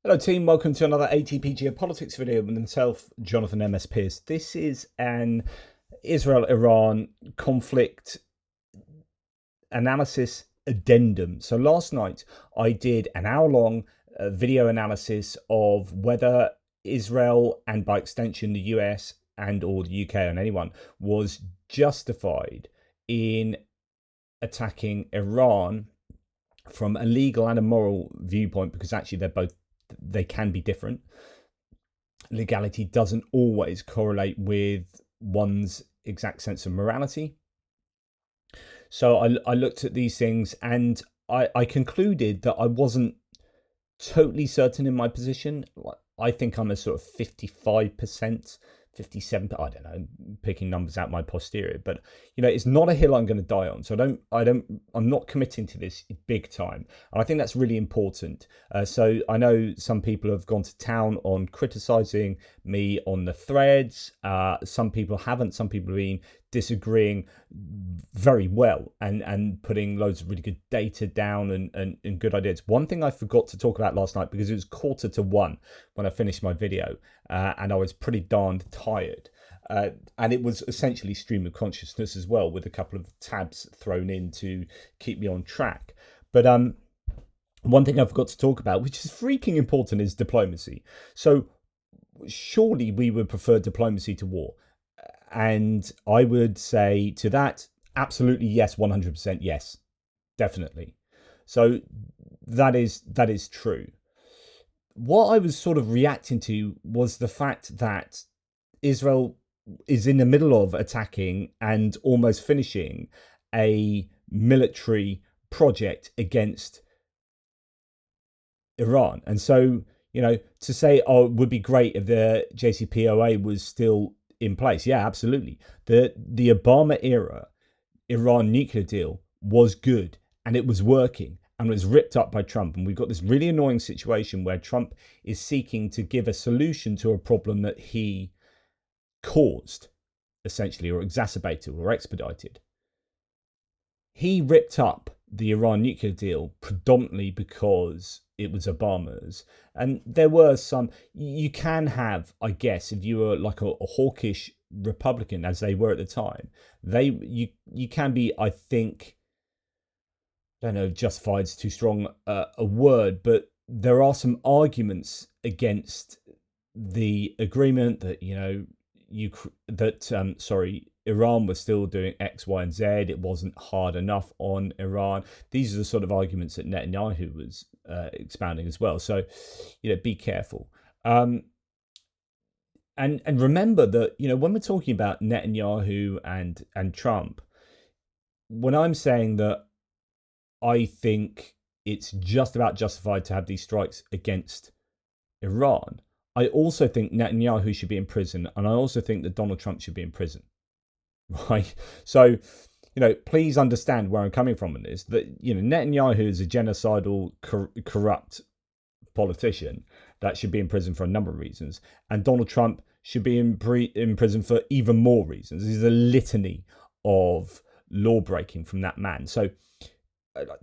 Hello team, welcome to another ATP Geopolitics video with myself, Jonathan MS Pearce. This is an Israel-Iran conflict analysis addendum. So last night I did an hour-long video analysis of whether Israel, and by extension the US and or the UK and anyone, was justified in attacking Iran from a legal and a moral viewpoint, because actually they can be different. Legality doesn't always correlate with one's exact sense of morality. So I looked at these things and I concluded that I wasn't totally certain in my position. I think I'm a sort of 55%, 57, I don't know, picking numbers out my posterior, but it's not a hill I'm going to die on. So I'm not committing to this big time. And I think that's really important. So I know some people have gone to town on criticizing me on the threads. Some people haven't. Some people have been disagreeing very well and putting loads of really good data down and good ideas. One thing I forgot to talk about last night, because it was 1:45 when I finished my video, and I was pretty darned tired. And it was essentially stream of consciousness as well, with a couple of tabs thrown in to keep me on track. But one thing I forgot to talk about, which is freaking important, is diplomacy. So surely we would prefer diplomacy to war. And I would say to that, absolutely yes, 100% yes, definitely. So that is true. What I was sort of reacting to was the fact that Israel is in the middle of attacking and almost finishing a military project against Iran. And so, to say, oh, it would be great if the JCPOA was still in place. Yeah, absolutely. The Obama era Iran nuclear deal was good and it was working, and was ripped up by Trump. And we've got this really annoying situation where Trump is seeking to give a solution to a problem that he caused, essentially, or exacerbated or expedited. He ripped up the Iran nuclear deal predominantly because it was Obama's. And there were some, you can have, I guess, if you were like a hawkish Republican, as they were at the time, you can be, I think, I don't know, justified is too strong a word, but there are some arguments against the agreement that, Iran was still doing X, Y, and Z. It wasn't hard enough on Iran. These are the sort of arguments that Netanyahu was expounding as well. So, be careful. And remember that, when we're talking about Netanyahu and Trump, when I'm saying that I think it's just about justified to have these strikes against Iran, I also think Netanyahu should be in prison, and I also think that Donald Trump should be in prison. Right? So, please understand where I'm coming from in this, that, Netanyahu is a genocidal, corrupt politician that should be in prison for a number of reasons, and Donald Trump should be in prison for even more reasons. There's a litany of law breaking from that man. So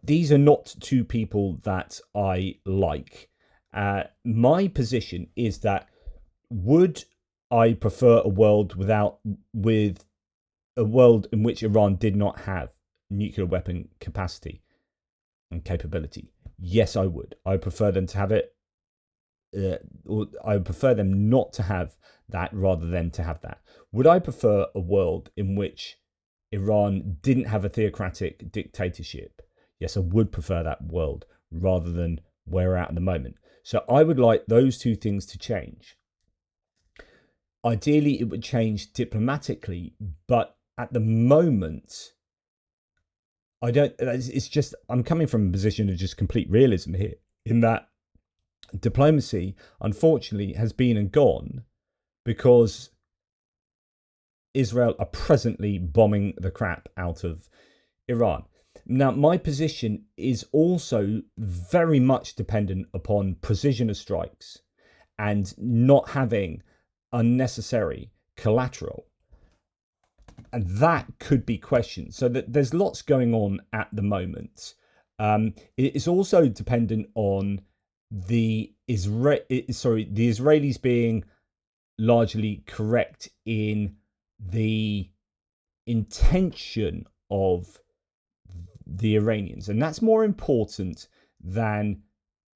these are not two people that I like. My position is that, would I prefer a world with a world in which Iran did not have nuclear weapon capacity and capability? Yes, I would. I prefer them to have it, or I would prefer them not to have that rather than to have that. Would I prefer a world in which Iran didn't have a theocratic dictatorship? Yes, I would prefer that world rather than where we're at the moment. So I would like those two things to change. Ideally, it would change diplomatically, but at the moment, I'm coming from a position of just complete realism here, in that diplomacy, unfortunately, has been and gone because Israel are presently bombing the crap out of Iran. Now, my position is also very much dependent upon precision of strikes and not having unnecessary collateral. And that could be questioned. So that there's lots going on at the moment. It's also dependent on the the Israelis being largely correct in the intention of the Iranians, and that's more important than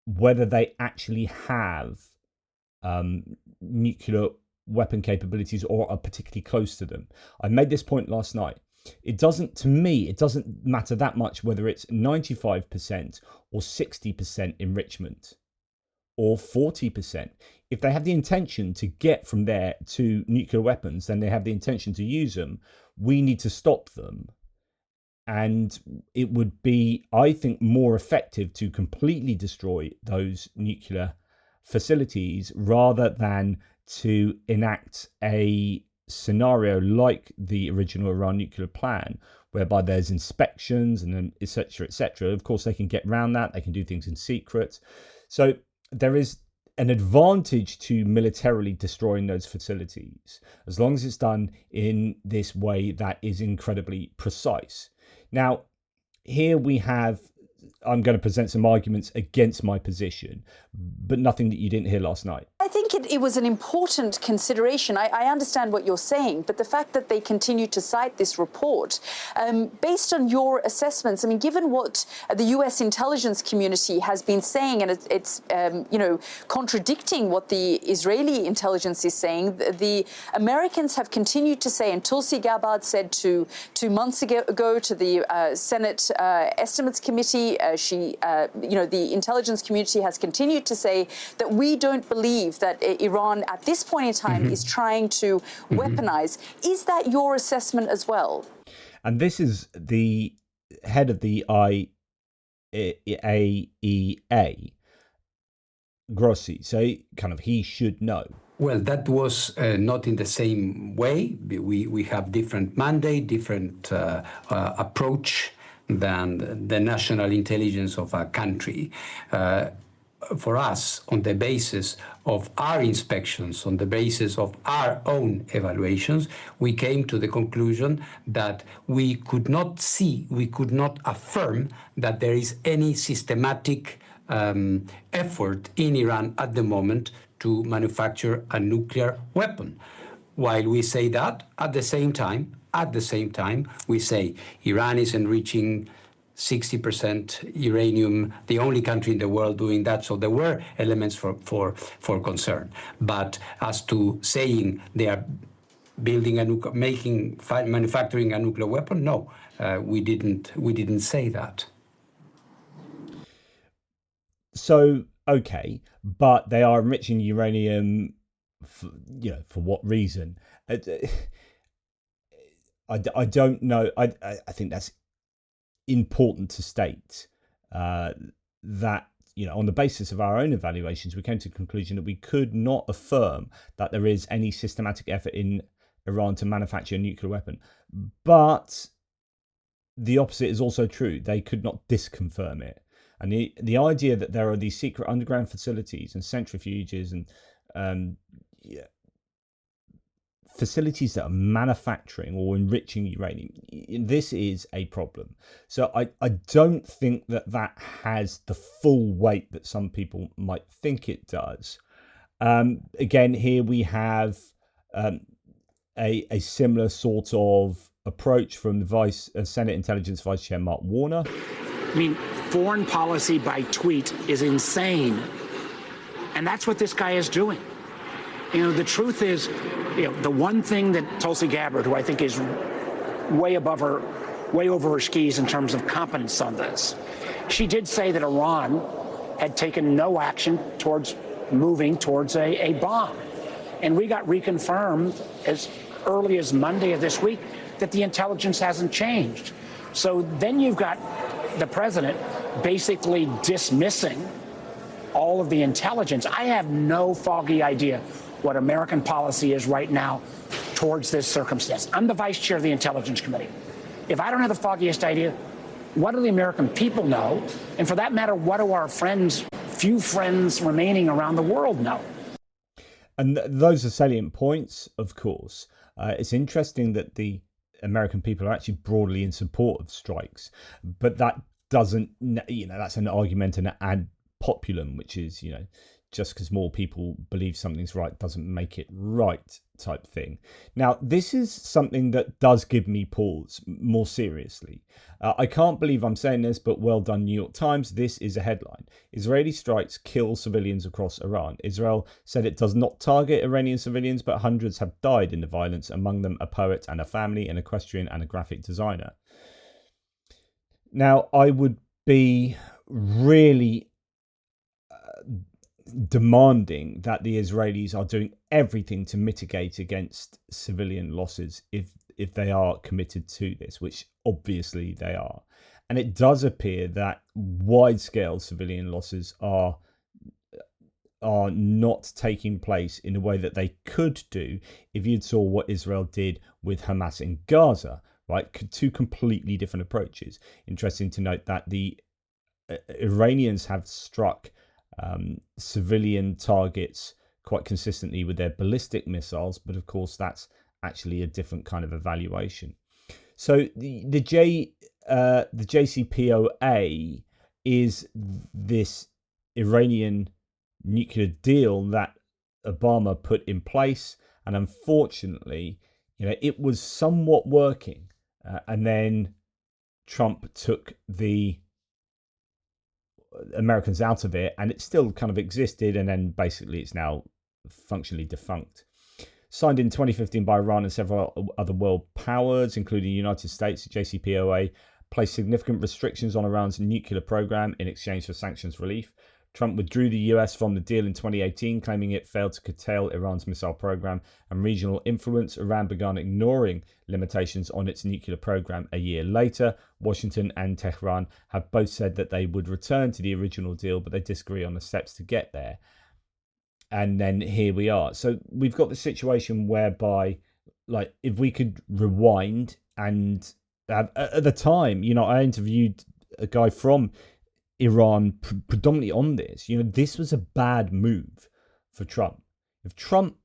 whether they actually have nuclear weapon capabilities or are particularly close to them. I made this point last night. It doesn't matter that much whether it's 95% or 60% enrichment or 40%. If they have the intention to get from there to nuclear weapons, then they have the intention to use them. We need to stop them. And it would be, I think, more effective to completely destroy those nuclear facilities rather than to enact a scenario like the original Iran nuclear plan, whereby there's inspections and then et cetera, et cetera. Of course, they can get around that. They can do things in secret. So there is an advantage to militarily destroying those facilities, as long as it's done in this way that is incredibly precise. Now, here we have, I'm going to present some arguments against my position, but nothing that you didn't hear last night. I think it was an important consideration. I understand what you're saying, but the fact that they continue to cite this report, based on your assessments, I mean, given what the U.S. intelligence community has been saying, and it's contradicting what the Israeli intelligence is saying, the Americans have continued to say, and Tulsi Gabbard said 2 months ago to the Senate Estimates Committee, the intelligence community has continued to say that we don't believe that Iran at this point in time is trying to weaponize. Is that your assessment as well? And this is the head of the IAEA, Grossi. So he should know. Well, that was not in the same way. We have different mandate, different approach than the national intelligence of a country. For us, on the basis of our inspections, on the basis of our own evaluations, we came to the conclusion that we could not affirm that there is any systematic effort in Iran at the moment to manufacture a nuclear weapon. While we say that, at the same time, we say Iran is enriching 60% uranium, the only country in the world doing that. So there were elements for concern. But as to saying they are building manufacturing a nuclear weapon, no, we didn't say that. So okay, but they are enriching uranium, for what reason? I don't know. I think that's important to state, that on the basis of our own evaluations, we came to the conclusion that we could not affirm that there is any systematic effort in Iran to manufacture a nuclear weapon. But the opposite is also true. They could not disconfirm it. And the idea that there are these secret underground facilities and centrifuges and facilities that are manufacturing or enriching uranium, this is a problem. So I don't think that has the full weight that some people might think it does. Again, here we have a similar sort of approach from the Senate Intelligence Vice Chair Mark Warner. I mean, foreign policy by tweet is insane. And that's what this guy is doing. The truth is, the one thing that Tulsi Gabbard, who I think is way over her skis in terms of competence on this, she did say that Iran had taken no action towards moving towards a bomb. And we got reconfirmed as early as Monday of this week that the intelligence hasn't changed. So then you've got the president basically dismissing all of the intelligence. I have no foggy idea what American policy is right now towards this circumstance. I'm the vice chair of the Intelligence Committee. If I don't have the foggiest idea, what do the American people know? And for that matter, what do our few friends remaining around the world know? And those are salient points, of course. It's interesting that the American people are actually broadly in support of strikes, but that doesn't, that's an argument and ad populum, which is, just because more people believe something's right doesn't make it right type thing. Now, this is something that does give me pause more seriously. I can't believe I'm saying this, but well done, New York Times. This is a headline. Israeli strikes kill civilians across Iran. Israel said it does not target Iranian civilians, but hundreds have died in the violence, among them a poet and a family, an equestrian and a graphic designer. Now, I would be really demanding that the Israelis are doing everything to mitigate against civilian losses if they are committed to this, which obviously they are. And it does appear that wide-scale civilian losses are not taking place in the way that they could do if you'd saw what Israel did with Hamas in Gaza, right? Two completely different approaches. Interesting to note that the Iranians have struck civilian targets quite consistently with their ballistic missiles, but of course that's actually a different kind of evaluation. So the JCPOA is this Iranian nuclear deal that Obama put in place, and unfortunately, it was somewhat working, and then Trump took the Americans out of it, and it still kind of existed, and then basically it's now functionally defunct. Signed in 2015 by Iran and several other world powers, including the United States, the JCPOA placed significant restrictions on Iran's nuclear program in exchange for sanctions relief. Trump withdrew the US from the deal in 2018, claiming it failed to curtail Iran's missile program and regional influence. Iran began ignoring limitations on its nuclear program a year later. Washington and Tehran have both said that they would return to the original deal, but they disagree on the steps to get there. And then here we are. So we've got the situation whereby, like, if we could rewind, and at the time, I interviewed a guy from Iran predominantly on this. This was a bad move for Trump. If Trump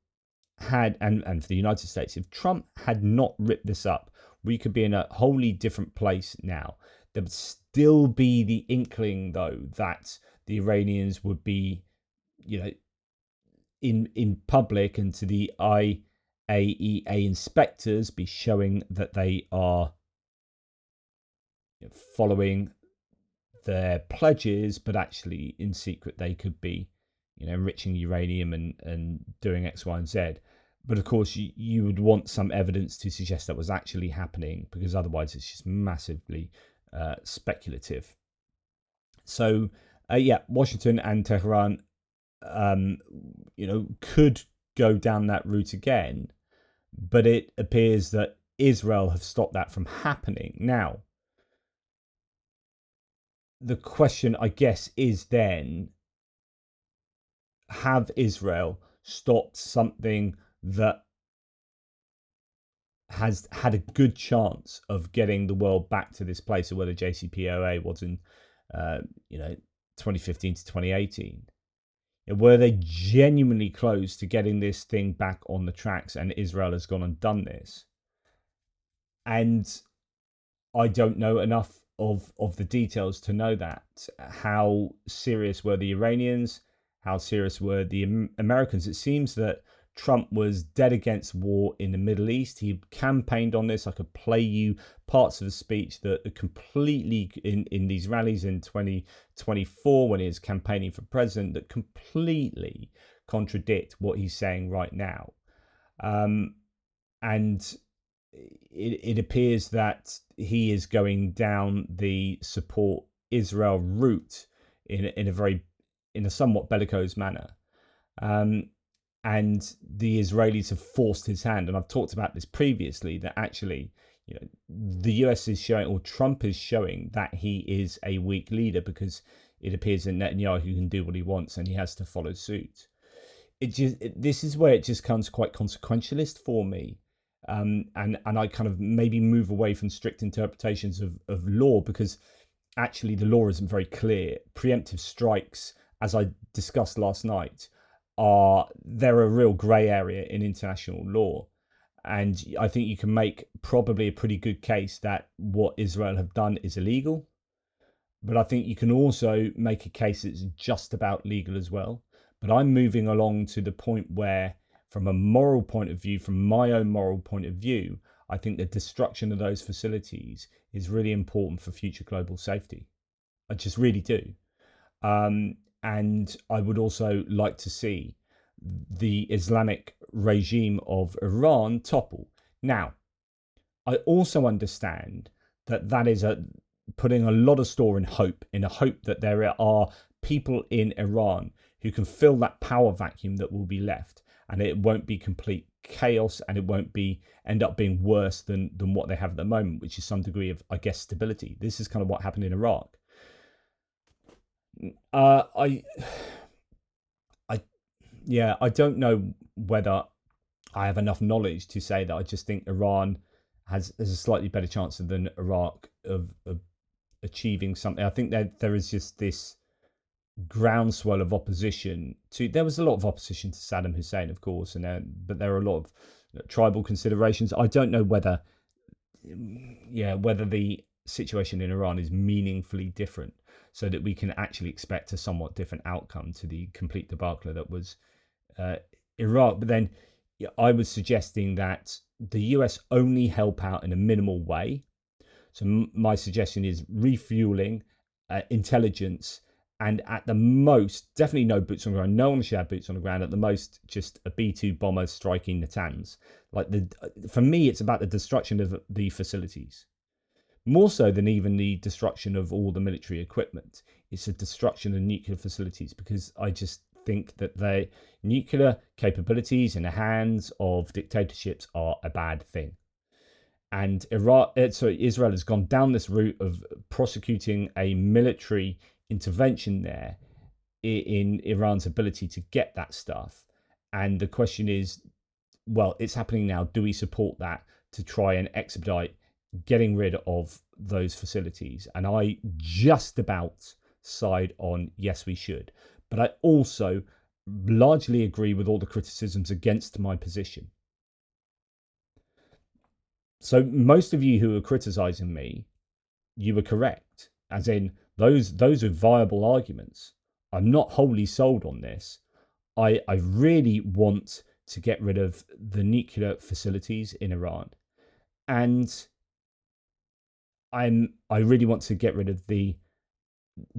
had, and for the United States, if Trump had not ripped this up, we could be in a wholly different place now. There would still be the inkling, though, that the Iranians would be, in public and to the IAEA inspectors be showing that they are following their pledges, but actually in secret they could be, enriching uranium and doing X, Y, and Z. But of course, you would want some evidence to suggest that was actually happening, because otherwise it's just massively speculative. So, Washington and Tehran, could go down that route again, but it appears that Israel have stopped that from happening. Now, the question, I guess, is then, have Israel stopped something that has had a good chance of getting the world back to this place of where the JCPOA was in, 2015 to 2018? Were they genuinely close to getting this thing back on the tracks, and Israel has gone and done this? And I don't know enough of the details to know that. How serious were the Iranians? How serious were the Americans? It seems that Trump was dead against war in the Middle East. He campaigned on this. I could play you parts of the speech that are completely in these rallies in 2024 when he was campaigning for president, that completely contradict what he's saying right now. And it appears that he is going down the support Israel route in a somewhat bellicose manner. And the Israelis have forced his hand. And I've talked about this previously, that actually, the US is showing, or Trump is showing, that he is a weak leader, because it appears that Netanyahu can do what he wants and he has to follow suit. This is where it just comes quite consequentialist for me. And I kind of maybe move away from strict interpretations of law, because actually the law isn't very clear. Preemptive strikes, as I discussed last night, they're a real grey area in international law. And I think you can make probably a pretty good case that what Israel have done is illegal. But I think you can also make a case that's just about legal as well. But I'm moving along to the point where, from a moral point of view, from my own moral point of view, I think the destruction of those facilities is really important for future global safety. I just really do. And I would also like to see the Islamic regime of Iran topple. Now, I also understand that that is putting a lot of store in hope, in a hope that there are people in Iran who can fill that power vacuum that will be left, and it won't be complete chaos, and it won't end up being worse than what they have at the moment, which is some degree of, I guess, stability. This is kind of what happened in Iraq. I don't know whether I have enough knowledge to say that I just think Iran has a slightly better chance than Iraq of achieving something. I think that there is just this groundswell of opposition to. There was a lot of opposition to Saddam Hussein, of course, but there are a lot of tribal considerations. I don't know whether the situation in Iran is meaningfully different, so that we can actually expect a somewhat different outcome to the complete debacle that was Iraq. But then I was suggesting that the US only help out in a minimal way. So my suggestion is refueling, intelligence, and at the most, definitely no boots on the ground. No one should have boots on the ground. At the most, just a B-2 bomber striking Natanz. For me, it's about the destruction of the facilities. More so than even the destruction of all the military equipment. It's a destruction of nuclear facilities, because I just think that the nuclear capabilities in the hands of dictatorships are a bad thing. And Israel has gone down this route of prosecuting a military intervention there in Iran's ability to get that stuff. And the question is, well, it's happening now. Do we support that to try and expedite getting rid of those facilities? And I just about side on yes, we should. But I also largely agree with all the criticisms against my position. So most of you who are criticizing me, you were correct. As in, those are viable arguments. I'm not wholly sold on this. I really want to get rid of the nuclear facilities in Iran. And I really want to get rid of the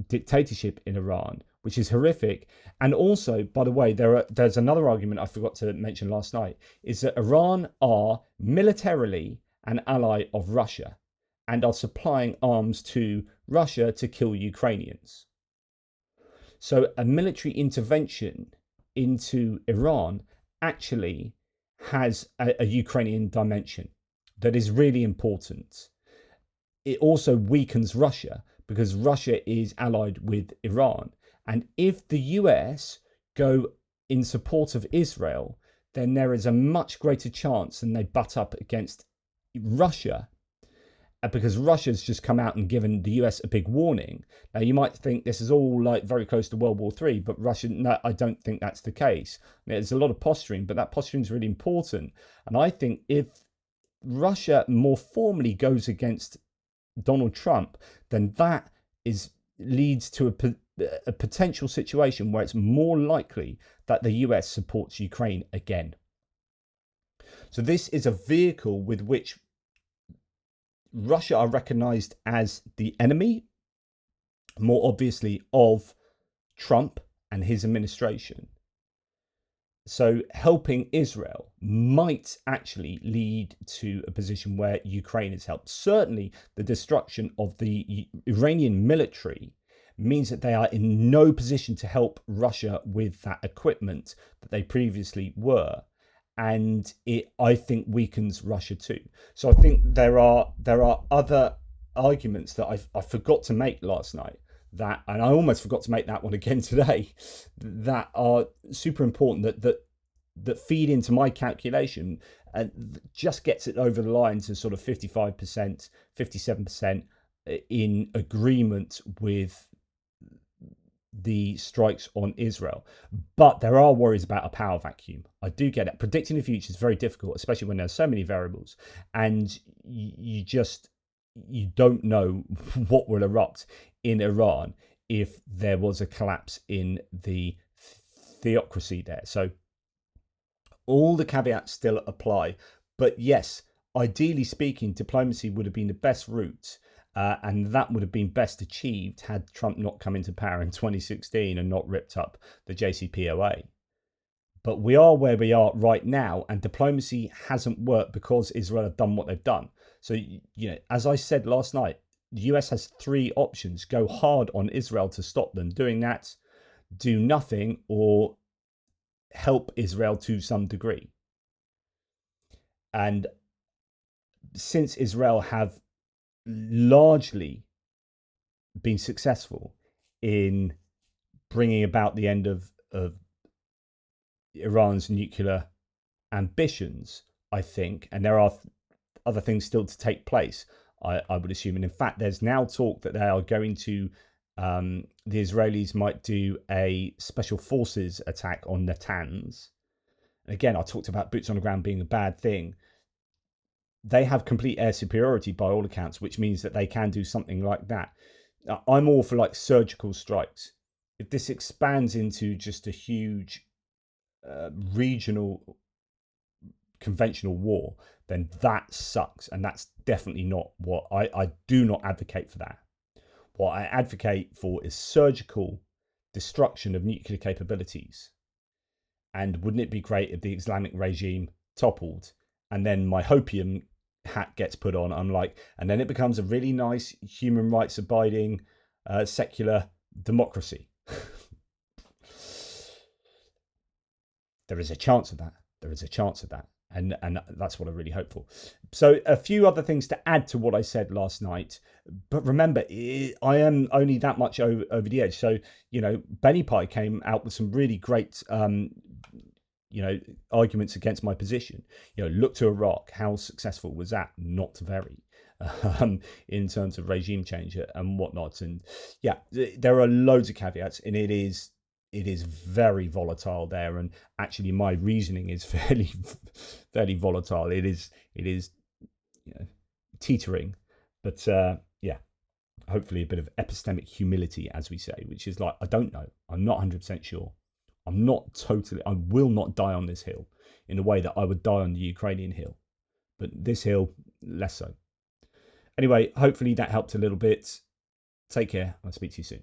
dictatorship in Iran, which is horrific. And also, by the way, there's another argument I forgot to mention last night, is that Iran are militarily an ally of Russia and are supplying arms to Russia to kill Ukrainians. So a military intervention into Iran actually has a Ukrainian dimension that is really important. It also weakens Russia, because Russia is allied with Iran. And if the US go in support of Israel, then there is a much greater chance than they butt up against Russia, because Russia's just come out and given the US a big warning. Now, you might think this is all like very close to World War III, but no, I don't think that's the case. There's a lot of posturing, but that posturing is really important. And I think if Russia more formally goes against Donald Trump, then that leads to a potential situation where it's more likely that the US supports Ukraine again. So this is a vehicle with which Russia are recognized as the enemy, more obviously, of Trump and his administration. So helping Israel might actually lead to a position where Ukraine is helped. Certainly, the destruction of the Iranian military means that they are in no position to help Russia with that equipment that they previously were. And it, I think, weakens Russia too. So I think there are other arguments that I forgot to make last night, and I almost forgot to make that one again today, that are super important, that feed into my calculation and just gets it over the line to sort of 55%, 57% in agreement with the strikes on Israel. But there are worries about a power vacuum. I do get it. Predicting the future is very difficult, especially when there's so many variables, and you just you don't know what will erupt in Iran if there was a collapse in the theocracy there. So all the caveats still apply. But yes, ideally speaking, diplomacy would have been the best route. And that would have been best achieved had Trump not come into power in 2016 and not ripped up the JCPOA. But we are where we are right now, and diplomacy hasn't worked because Israel have done what they've done. So, as I said last night, the US has three options: go hard on Israel to stop them doing that, do nothing, or help Israel to some degree. And since Israel have largely been successful in bringing about the end of Iran's nuclear ambitions, I think, and there are other things still to take place, I would assume. And in fact, there's now talk that they are going to, the Israelis might do a special forces attack on Natanz. Again, I talked about boots on the ground being a bad thing. They have complete air superiority by all accounts, which means that they can do something like that. I'm all for like surgical strikes. If this expands into just a huge regional conventional war, then that sucks, and that's definitely not what I do not advocate for that. What I advocate for is surgical destruction of nuclear capabilities. And wouldn't it be great if the Islamic regime toppled and then my hopium hat gets put on? I'm like, and then it becomes a really nice human rights abiding secular democracy. There is a chance of that. There is a chance of that. And that's what I really hope for. So a few other things to add to what I said last night. But remember, I am only that much over the edge. So, Benny Pie came out with some really great, arguments against my position. Look to Iraq. How successful was that? Not very. In terms of regime change and whatnot. And yeah, there are loads of caveats, and it is very volatile there, and actually my reasoning is fairly volatile. It is teetering, but yeah, hopefully a bit of epistemic humility, as we say, which is like, I don't know, I'm not 100% sure, I will not die on this hill in the way that I would die on the Ukrainian hill, but this hill less so. Anyway, hopefully that helped a little bit. Take care. I'll speak to you soon.